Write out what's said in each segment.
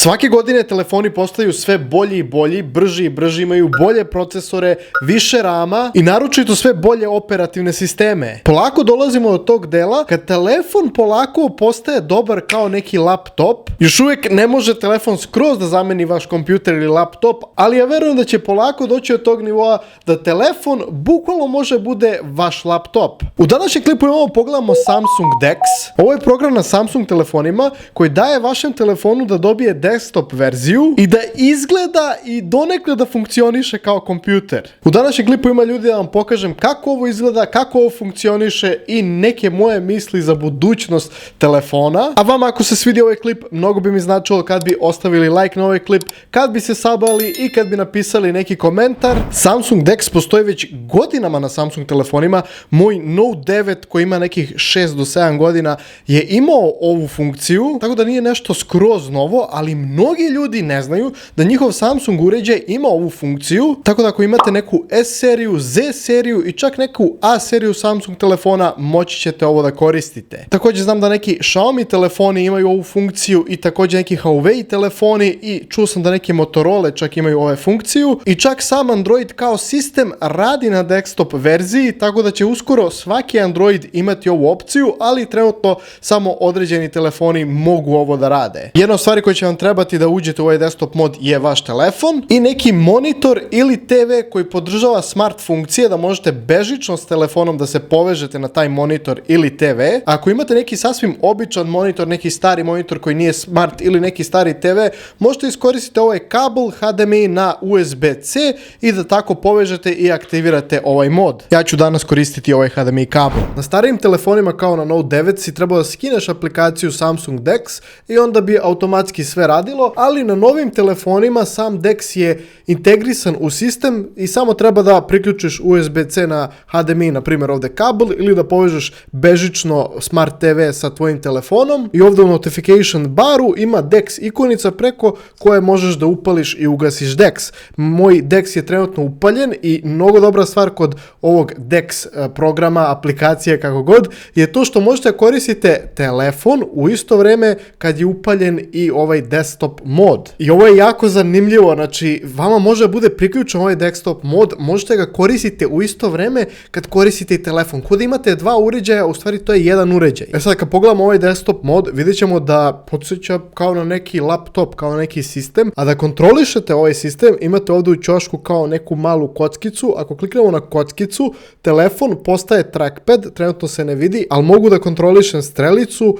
Svake godine telefoni postaju sve bolji i bolji, brži i brži, imaju bolje procesore, više rama i naročito sve bolje operativne sisteme. Polako dolazimo do tog dela kad telefon polako postaje dobar kao neki laptop. Još uvijek ne može telefon skroz da zameni vaš kompjuter ili laptop, ali ja verujem da će polako doći od tog nivoa da telefon bukvalno može bude vaš laptop. U današnjem klipu pogledamo Samsung DeX. Ovo je program na Samsung telefonima koji daje vašem telefonu da dobije desktop verziju i da izgleda i donekle da funkcioniše kao kompjuter. U današnjem klipu ima ljudi da vam pokažem kako ovo izgleda, kako ovo funkcioniše i neke moje misli za budućnost telefona. A vama ako se svidio ovaj klip, mnogo bi mi značilo kad bi ostavili like na ovaj klip, kad bi se sabali i kad bi napisali neki komentar. Samsung DeX postoji već godinama na Samsung telefonima. Moj Note 9 koji ima nekih 6 do 7 godina je imao ovu funkciju, tako da nije nešto skroz novo, ali mnogi ljudi ne znaju da njihov Samsung uređaj ima ovu funkciju, tako da ako imate neku S seriju, Z seriju i čak neku A seriju Samsung telefona, moći ćete ovo da koristite. Također znam da neki Xiaomi telefoni imaju ovu funkciju i također neki Huawei telefoni i čuo sam da neke Motorola čak imaju ovu funkciju i čak sam Android kao sistem radi na desktop verziji, tako da će uskoro svaki Android imati ovu opciju, ali trenutno samo određeni telefoni mogu ovo da rade. Jedna od stvari koja će vam trebati da uđete u ovaj desktop mod je vaš telefon i neki monitor ili TV koji podržava smart funkcije da možete bežično s telefonom da se povežete na taj monitor ili TV. Ako imate neki sasvim običan monitor, neki stari monitor koji nije smart ili neki stari TV, možete iskoristiti ovaj kabel HDMI na USB-C i da tako povežete i aktivirate ovaj mod. Ja ću danas koristiti ovaj HDMI kabel. Na starijim telefonima kao na Note 9 si trebao da skineš aplikaciju Samsung DeX i onda bi automatski sve radilo, ali na novim telefonima sam DeX je integrisan u sistem i samo treba da priključiš USB-C na HDMI, na primjer ovdje kabel, ili da povežeš bežično Smart TV sa tvojim telefonom i ovdje u notification baru ima DeX ikonica preko koje možeš da upališ i ugasiš DeX. Moj DeX je trenutno upaljen i mnogo dobra stvar kod ovog DeX programa, aplikacije, kako god, je to što možete koristiti telefon u isto vrijeme kad je upaljen i ovaj desktop mod. I ovo je jako zanimljivo, znači vama može bude priključen ovaj desktop mod, možete ga koristiti u isto vrijeme kad koristite i telefon. Kod imate dva uređaja, u stvari to je jedan uređaj. Sad kad pogledamo ovaj desktop mod, vidjet ćemo da podsjeća kao na neki laptop, kao na neki sistem, a da kontrolišete ovaj sistem imate ovdje u ćošku kao neku malu kockicu. Ako kliknemo na kockicu, telefon postaje trackpad, trenutno se ne vidi, ali mogu da kontrolišem strelicu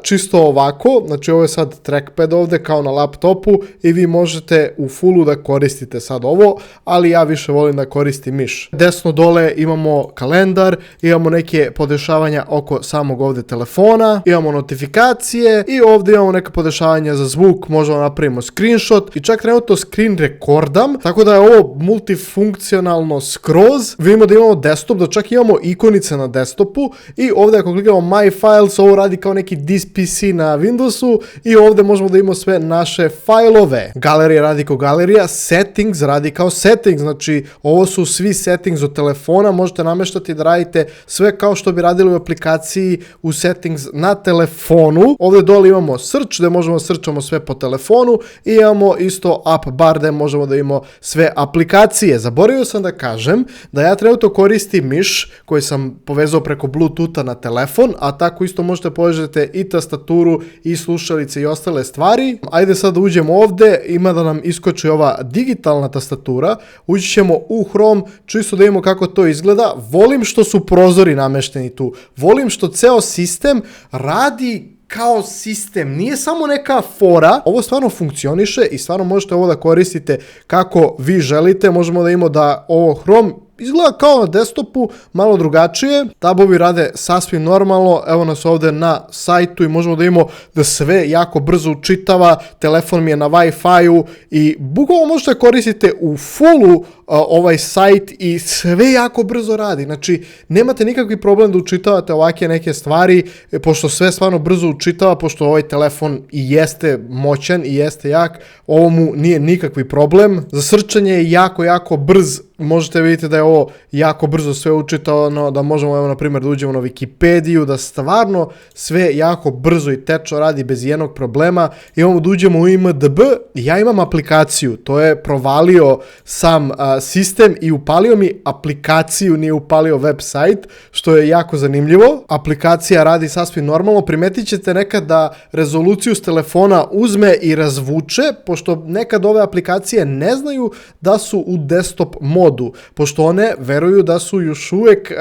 čisto ovako, znači ovo je sad trackpad ovdje kao na laptopu i vi možete u fullu da koristite sad ovo, ali ja više volim da koristim miš. Desno dole imamo kalendar, imamo neke podešavanja oko samog ovdje telefona, imamo notifikacije i ovdje imamo neka podešavanja za zvuk, možemo napravimo screenshot i čak trenutno screen rekordam, tako da je ovo multifunkcionalno skroz. Vidimo da imamo desktop, da čak imamo ikonice na desktopu i ovdje ako klikamo My Files, ovo radi kao neki This PC na Windowsu i ovdje možemo da imamo sve naše fajlove. Galerija radi kao galerija, settings radi kao settings, znači ovo su svi settings od telefona, možete nameštati da radite sve kao što bi radili u aplikaciji u settings na telefonu. Ovdje dole imamo search, gdje možemo searchamo sve po telefonu i imamo isto app bar gdje možemo da imamo sve aplikacije. Zaboravio sam da kažem da ja trenutno koristim miš koji sam povezao preko Bluetootha na telefon, a tako isto možete povežete i tastaturu i slušalice i ostale stvari. Ajde sad da uđemo ovdje, ima da nam iskoči ova digitalna tastatura, ući ćemo u Chrome, čisto da imamo kako to izgleda. Volim što su prozori namešteni tu, volim što ceo sistem radi kao sistem, nije samo neka fora, ovo stvarno funkcioniše i stvarno možete ovo da koristite kako vi želite. Možemo da imamo da ovo Chrome izgleda kao na desktopu, malo drugačije. Tabovi rade sasvim normalno, evo nas ovdje na sajtu i možemo da imamo da sve jako brzo učitava, telefon mi je na Wi-Fi-u i bukvalno možete koristiti u fullu ovaj sajt i sve jako brzo radi. Znači, nemate nikakvi problem da učitavate ovakve neke stvari, pošto sve stvarno brzo učitava, pošto ovaj telefon i jeste moćan i jeste jak, ovo mu nije nikakvi problem. Za srčanje je jako brz možete vidjeti da je ovo jako brzo sve učitano, da možemo, evo, na primjer, da uđemo na Wikipediju, da stvarno sve jako brzo i tečno radi bez jednog problema. Imamo da uđemo u IMDb, ja imam aplikaciju, to je provalio sam sistem i upalio mi aplikaciju, nije upalio website, što je jako zanimljivo. Aplikacija radi sasvim normalno, primetit ćete nekad da rezoluciju s telefona uzme i razvuče, pošto nekad ove aplikacije ne znaju da su u desktop modu, pošto one veruju da su još uvijek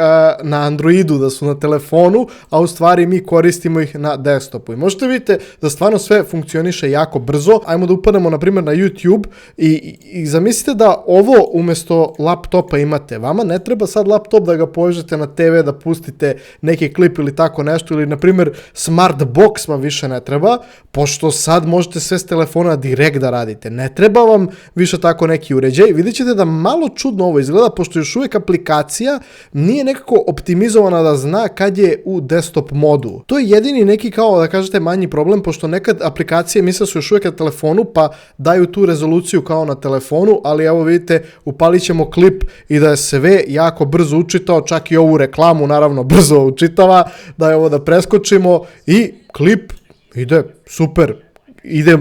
na Androidu, da su na telefonu, a u stvari mi koristimo ih na desktopu. I možete vidjeti da stvarno sve funkcioniše jako brzo. Ajmo da upadnemo na primjer na YouTube i zamislite da ovo umjesto laptopa imate. Vama ne treba sad laptop da ga povežete na TV, da pustite neki klip ili tako nešto, ili na primjer smart box vam više ne treba, pošto sad možete sve s telefona direkt da radite. Ne treba vam više tako neki uređaj. Vidjet ćete da malo čudno ovo izgleda, pošto još uvijek aplikacija nije nekako optimizovana da zna kad je u desktop modu. To je jedini neki, kao da kažete, manji problem, pošto nekad aplikacije misle su još uvijek na telefonu, pa daju tu rezoluciju kao na telefonu, ali evo vidite, upalit ćemo klip i da je sve jako brzo učitao, čak i ovu reklamu naravno brzo učitava, da je ovo da preskočimo i klip ide super. Ide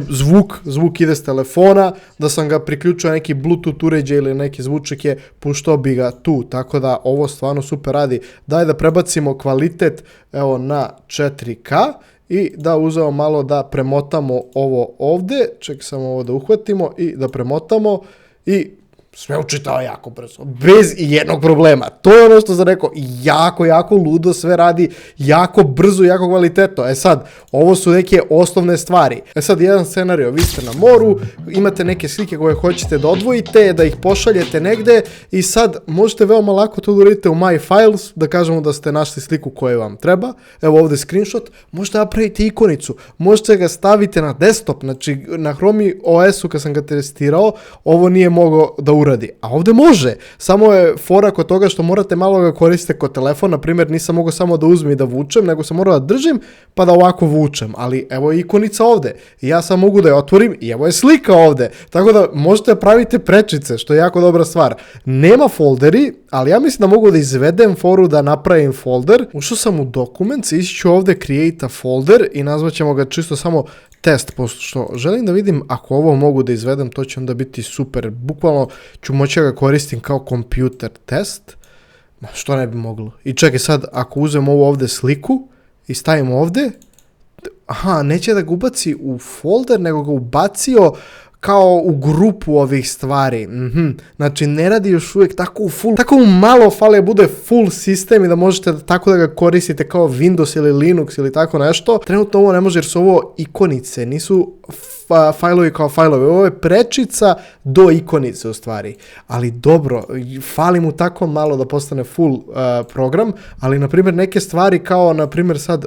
zvuk ide s telefona, da sam ga priključio na neki Bluetooth uređaj ili neki zvučnik je, puštao bi ga tu, tako da ovo stvarno super radi. Daj da prebacimo kvalitet, evo, na 4K i da uzeo malo da premotamo ovo ovdje, ček samo ovo da uhvatimo i da premotamo i sve učitava jako brzo, bez jednog problema. To je ono što sam rekao, jako ludo sve radi, jako brzo, jako kvalitetno. E sad, ovo su neke osnovne stvari. E sad, jedan scenario, vi ste na moru, imate neke slike koje hoćete da odvojite, da ih pošaljete negde i sad možete veoma lako to da uradite u My Files, da kažemo da ste našli sliku koju vam treba. Evo ovdje screenshot, možete napraviti ikonicu, možete ga staviti na desktop, znači na Chrome OS-u kad sam ga testirao, ovo nije mogao da uradi. A ovdje može, samo je fora kod toga što morate malo ga koristiti kod telefona, na primjer nisam mogao samo da uzmem i da vučem, nego sam morao da držim pa da ovako vučem, ali evo je ikonica ovdje i ja sam mogu da je otvorim i evo je slika ovdje, tako da možete praviti prečice, što je jako dobra stvar. Nema folderi, ali ja mislim da mogu da izvedem foru da napravim folder. Ušao sam u Documents, ići ću ovdje Create a folder i nazvat ćemo ga čisto samo test, pošto želim da vidim ako ovo mogu da izvedem, to će onda biti super. Bukvalno ću moći da ga koristim kao kompjuter test. Što ne bi moglo? I čekaj sad, ako uzem ovu ovdje sliku i stavim ovdje, aha, neće da ga ubaci u folder, nego ga ubacio kao u grupu ovih stvari. Znači, ne radi još uvijek tako u full, tako malo fale bude full sistem i da možete tako da ga koristite kao Windows ili Linux ili tako nešto. Trenutno ovo ne može jer su ovo ikonice, nisu fajlovi kao fajlovi. Ovo je prečica do ikonice u stvari. Ali dobro, fali mu tako malo da postane full program, ali na primjer neke stvari kao na primjer sad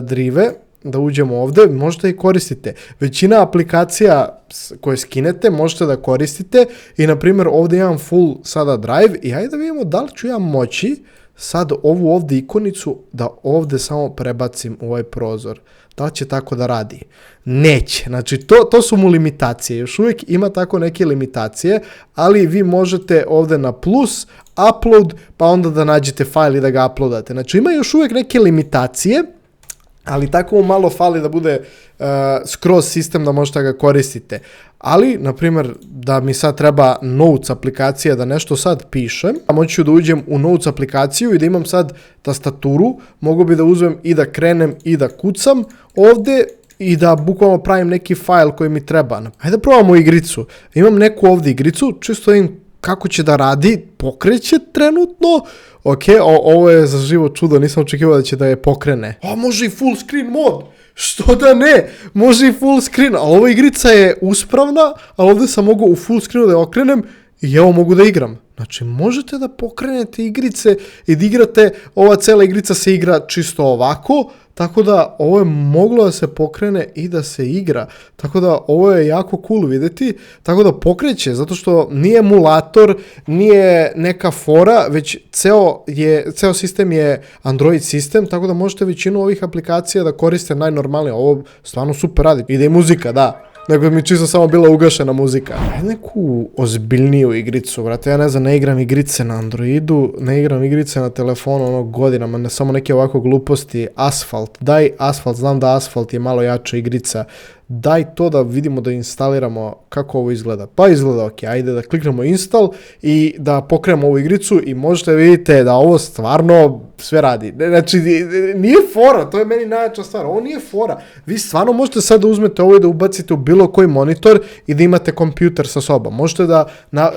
Drive, da uđemo ovdje, možete i koristite. Većina aplikacija koje skinete možete da koristite i na primjer ovdje imam full sada Drive i ajde da vidimo da li ću ja moći sad ovu ovdje ikonicu da ovdje samo prebacim u ovaj prozor. Da li će tako da radi? Neće. Znači to su mu limitacije. Još uvijek ima tako neke limitacije, ali vi možete ovdje na plus, upload, pa onda da nađete fajl i da ga uploadate. Znači ima još uvijek neke limitacije, ali tako mu malo fali da bude skroz sistem da možete ga koristite. Ali, na primjer, da mi sad treba Notes aplikacija da nešto sad pišem, a moći ću da uđem u Notes aplikaciju i da imam sad tastaturu, mogu bi da uzmem i da krenem i da kucam ovdje i da bukvalno pravim neki fajl koji mi treba. Hajde da probamo igricu. Imam neku ovdje igricu, čisto vidim kako će da radi, pokreće trenutno. Ok, ovo je za živo čudo, nisam očekivao da će da je pokrene. A može i full screen mod, što da ne, može i full screen, ali ova igrica je uspravna, ali ovdje sam mogu u full screenu da je okrenem i evo mogu da igram. Znači možete da pokrenete igrice i da igrate, ova cela igrica se igra čisto ovako, tako da ovo je moglo da se pokrene i da se igra. Tako da ovo je jako cool vidjeti, tako da pokreće, zato što nije emulator, nije neka fora, već ceo sistem je Android sistem, tako da možete većinu ovih aplikacija da koriste najnormalnije. Ovo stvarno super radi. Ide i muzika, da. nego mi čisto samo bila ugašena muzika. Neku ozbiljniju igricu, brate, ja ne znam, ne igram igrice na Androidu, ne igram igrice na telefonu ono godinama, ne samo neke ovako gluposti. Asphalt, daj Asphalt, znam da Asphalt je malo jača igrica, daj to da vidimo, da instaliramo kako ovo izgleda. Pa izgleda ok, ajde da kliknemo install i da pokrenemo ovu igricu i možete vidite da ovo stvarno sve radi. Znači, nije fora, to je meni najjača stvar, ovo nije fora. Vi stvarno možete sad da uzmete ovo i da ubacite u bilo koji monitor i da imate kompjuter sa sobom. Možete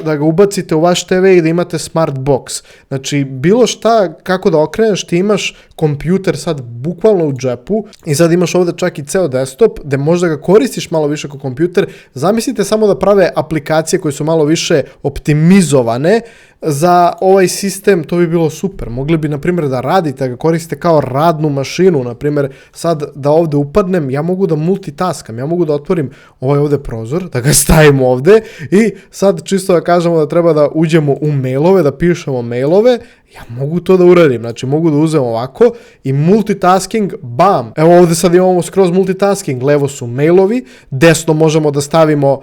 da ga ubacite u vaš TV i da imate smart box. Znači, bilo šta, kako da okreneš, ti imaš kompjuter sad bukvalno u džepu i sad imaš ovdje čak i ceo desktop gde možda ga koristiš malo više kao kompjuter. Zamislite samo da prave aplikacije koje su malo više optimizovane za ovaj sistem, to bi bilo super. Mogli bi, na primjer, da radite, da ga koristite kao radnu mašinu. Na primjer, sad da ovdje upadnem, ja mogu da multitaskam, ja mogu da otvorim ovaj ovdje prozor, da ga stavim ovdje i sad čisto da kažemo da treba da uđemo u mailove, da pišemo mailove, ja mogu to da uradim, znači mogu da uzem ovako i multitasking, bam. Evo ovdje sad imamo skroz multitasking, levo su mailovi, desno možemo da stavimo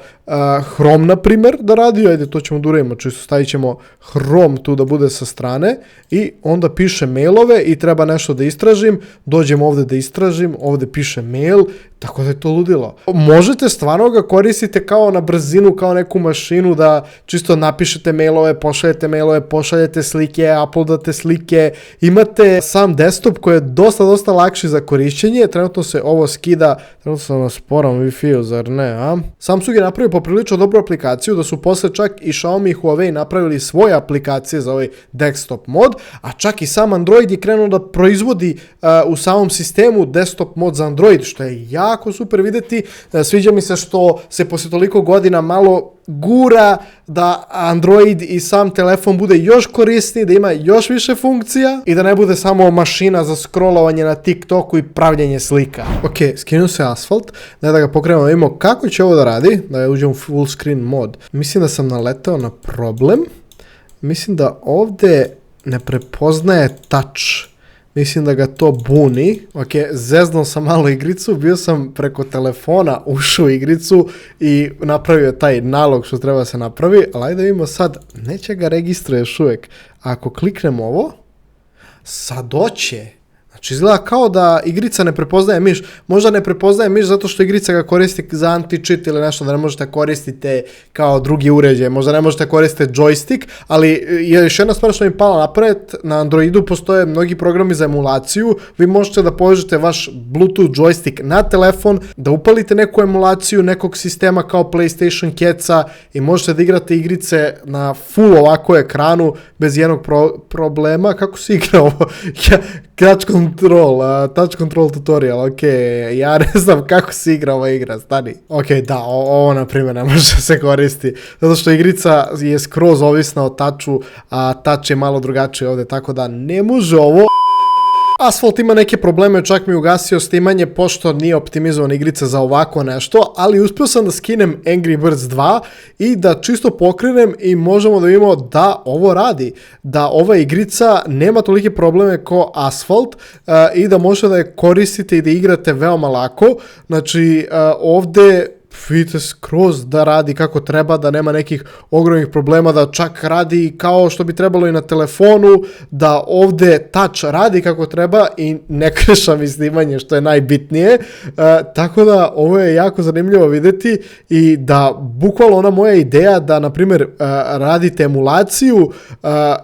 Chrome, na primjer, da radi, ajde to ćemo da uradimo, čisto stavit ćemo Chrome tu da bude sa strane i onda piše mailove i treba nešto da istražim, dođem ovdje da istražim, ovdje piše mail, tako da je to ludilo. Možete stvarno ga koristite kao na brzinu, kao neku mašinu da čisto napišete mailove, pošaljete slike, uploadate slike. Imate sam desktop koji je dosta lakši za korišćenje. Trenutno se ovo skida, trenutno sam na sporom Wi-Fi-u, zar ne, a? Samsung je napravio poprilično dobru aplikaciju, da su posle čak i Xiaomi i Huawei napravili svoje aplikacije za ovaj desktop mod, a čak i sam Android je krenuo da proizvodi u samom sistemu desktop mod za Android, što je jako super videti. Sviđa mi se što se posle toliko godina malo gura da Android i sam telefon bude još korisniji, da ima još više funkcija i da ne bude samo mašina za scrollovanje na TikToku i pravljenje slika. Ok, skinuo se Asphalt, da ga pokrenemo, vidimo kako će ovo da radi, da uđem u full screen mod. Mislim da sam naletao na problem, mislim da ovdje ne prepoznaje touch. Mislim da ga to buni. Ok, zeznao sam malo igricu, bio sam preko telefona ušao u igricu i napravio taj nalog što treba se napravi, ali ajde vidimo sad, neće ga registruje još uvijek. Ako kliknem ovo, sad oće. Znači izgleda kao da igrica ne prepoznaje miš. Možda ne prepoznaje miš zato što igrica ga koristi za anti-cheat ili nešto, da ne možete koristiti kao drugi uređaj. Možda ne možete koristiti joystick, ali je još jedna stvar što mi pala napred. Na Androidu postoje mnogi programi za emulaciju. Vi možete da povežete vaš Bluetooth joystick na telefon, da upalite neku emulaciju nekog sistema kao PlayStation Keca i možete da igrate igrice na full ovako ekranu bez jednog problema. Kako se igra ovo? Touch control tutorial, ok, ja ne znam kako se igra ova igra, stani. Ok, da, ovo na primjer ne može se koristi, zato što igrica je skroz ovisna o touchu, a touch je malo drugačiji ovdje, tako da ne može ovo. Asphalt ima neke probleme, čak mi ugasio snimanje pošto nije optimizovana igrica za ovako nešto, ali uspio sam da skinem Angry Birds 2 i da čisto pokrenem i možemo da vidimo da ovo radi, da ova igrica nema tolike probleme kao Asphalt i da možete da je koristite i da igrate veoma lako. Znači ovdje vidite skroz da radi kako treba, da nema nekih ogromnih problema, da čak radi kao što bi trebalo i na telefonu, da ovdje touch radi kako treba i ne kreša mi snimanje, što je najbitnije. Tako da ovo je jako zanimljivo vidjeti i da bukvalno ona moja ideja da, na primjer, radite emulaciju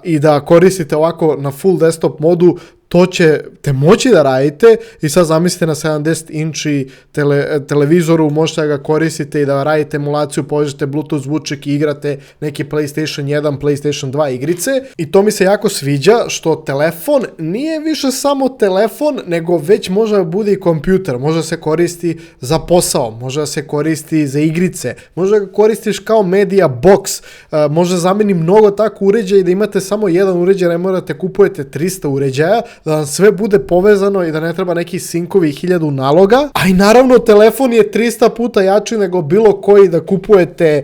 i da koristite ovako na full desktop modu, to ćete moći da radite i sad zamislite na 70 inči televizoru, možete da ga koristite i da radite emulaciju, povežete Bluetooth zvučnik i igrate neki PlayStation 1, PlayStation 2 igrice. I to mi se jako sviđa što telefon nije više samo telefon, nego već može da bude i kompjuter, može se koristi za posao, može da se koristi za igrice, može da ga koristiš kao media box, može zameni mnogo tako uređaja i da imate samo jedan uređaj, ne morate kupujete 300 uređaja, da vam sve bude povezano i da ne treba neki sinkovi i 1000 naloga. A i naravno telefon je 300 puta jači nego bilo koji da kupujete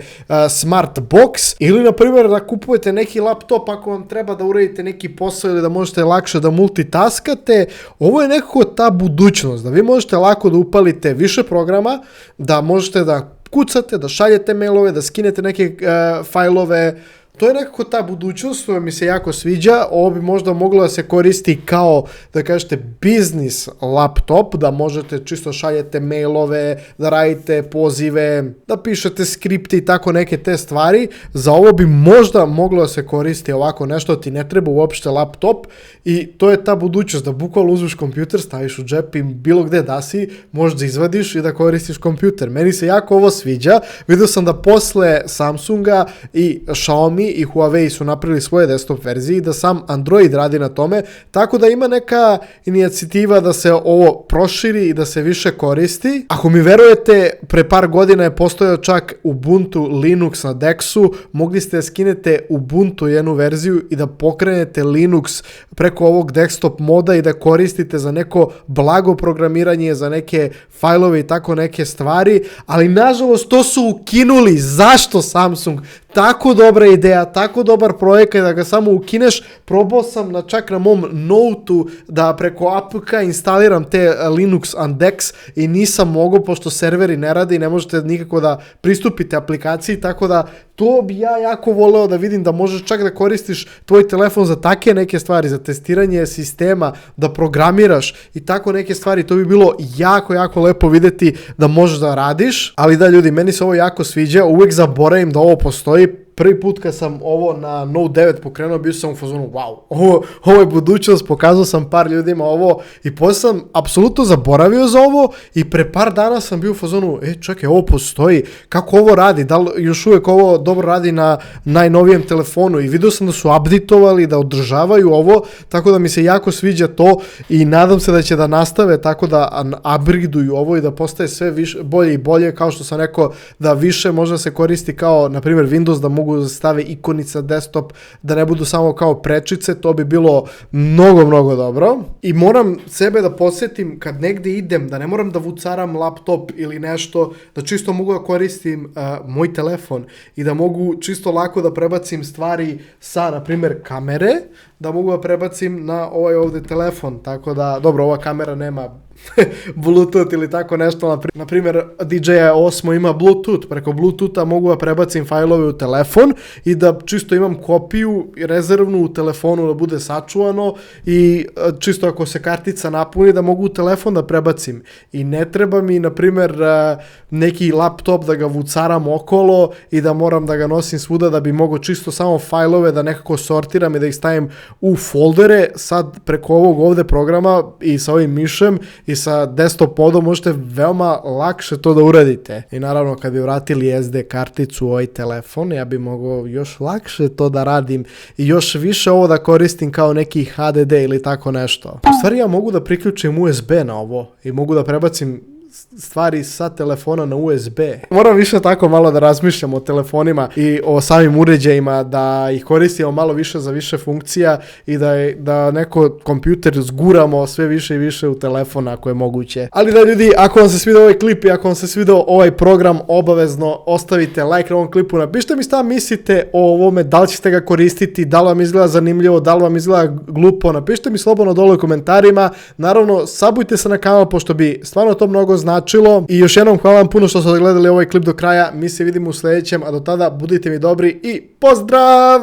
smart box ili na primjer da kupujete neki laptop ako vam treba da uradite neki posao ili da možete lakše da multitaskate. Ovo je nekako ta budućnost, da vi možete lako da upalite više programa, da možete da kucate, da šaljete mailove, da skinete neke fajlove. To je nekako ta budućnost koja mi se jako sviđa. Ovo bi možda moglo da se koristi kao, da kažete, biznis laptop, da možete čisto šaljete mailove, da radite pozive, da pišete skripte i tako neke te stvari. Za ovo bi možda moglo da se koristi ovako nešto, ti ne treba uopšte laptop i to je ta budućnost, da bukvalno uzmeš kompjuter, staviš u džep i bilo gde da si, možeš da izvadiš i da koristiš kompjuter. Meni se jako ovo sviđa. Vidio sam da posle Samsunga i Xiaomi i Huawei su napravili svoje desktop verzije i da sam Android radi na tome, tako da ima neka inicijativa da se ovo proširi i da se više koristi. Ako mi verujete, pre par godina je postojao čak Ubuntu Linux na Dexu, mogli ste da skinete Ubuntu jednu verziju i da pokrenete Linux preko ovog desktop moda i da koristite za neko blago programiranje, za neke fajlove i tako neke stvari, ali nažalost to su ukinuli. Zašto Samsung? Tako dobra ideja, tako dobar projekat da ga samo ukineš. Probao sam čak na mom Note-u da preko APK instaliram te Linux on Dex i nisam mogao pošto serveri ne rade i ne možete nikako da pristupite aplikaciji, tako da to bi ja jako voleo da vidim da možeš čak da koristiš tvoj telefon za take neke stvari, za testiranje sistema, da programiraš i tako neke stvari. To bi bilo jako, jako lepo videti da možeš da radiš. Ali da ljudi, meni se ovo jako sviđa, uvijek zaboravim da ovo postoji. Prvi put kad sam ovo na Note 9 pokrenuo, bio sam u fazonu, wow, ovo je budućnost, pokazao sam par ljudima ovo i posle sam apsolutno zaboravio za ovo i pre par dana sam bio u fazonu, čekaj, ovo postoji, kako ovo radi, da li još uvijek ovo dobro radi na najnovijem telefonu i vidio sam da su updateovali, da održavaju ovo, tako da mi se jako sviđa to i nadam se da će da nastave tako da upgradeuju ovo i da postaje sve više, bolje i bolje, kao što sam rekao, da više možda se koristi kao, na primjer, Windows, da mogu da stave ikonice na desktop, da ne budu samo kao prečice, to bi bilo mnogo, mnogo dobro. I moram sebe da podsjetim kad negde idem, da ne moram da vucaram laptop ili nešto, da čisto mogu da koristim moj telefon i da mogu čisto lako da prebacim stvari sa, na primjer, kamere, da mogu da prebacim na ovaj ovde telefon, tako da, dobro, ova kamera nema Bluetooth ili tako nešto, na primjer DJI Osmo ima Bluetooth, preko Bluetootha mogu da prebacim fajlove u telefon i da čisto imam kopiju rezervnu u telefonu da bude sačuvano i čisto ako se kartica napuni da mogu u telefon da prebacim i ne treba mi na primjer neki laptop da ga vucaram okolo i da moram da ga nosim svuda da bi mogo čisto samo fajlove da nekako sortiram i da ih stavim u foldere. Sad preko ovog ovde programa i sa ovim mišem i sa desktop modom možete veoma lakše to da uradite. I naravno kad bi vratili SD karticu u ovaj telefon, ja bi mogao još lakše to da radim i još više ovo da koristim kao neki HDD ili tako nešto. U stvari ja mogu da priključim USB na ovo i mogu da prebacim stvari sa telefona na USB. Moram više tako malo da razmišljam o telefonima i o samim uređajima, da ih koristimo malo više za više funkcija i da neko kompjuter zguramo sve više i više u telefon ako je moguće. Ali da ljudi, ako vam se svidio ovaj klip i ako vam se svidio ovaj program, obavezno ostavite like na ovom klipu, napišite mi šta mislite o ovome, da li ćete ga koristiti, da li vam izgleda zanimljivo, da li vam izgleda glupo, napišite mi slobodno dole u komentarima. Naravno, subujte se na kanal pošto bi stvarno to mnogo značilo i još jednom hvala vam puno što ste gledali ovaj klip do kraja. Mi se vidimo u sljedećem, a do tada budite mi dobri i pozdrav!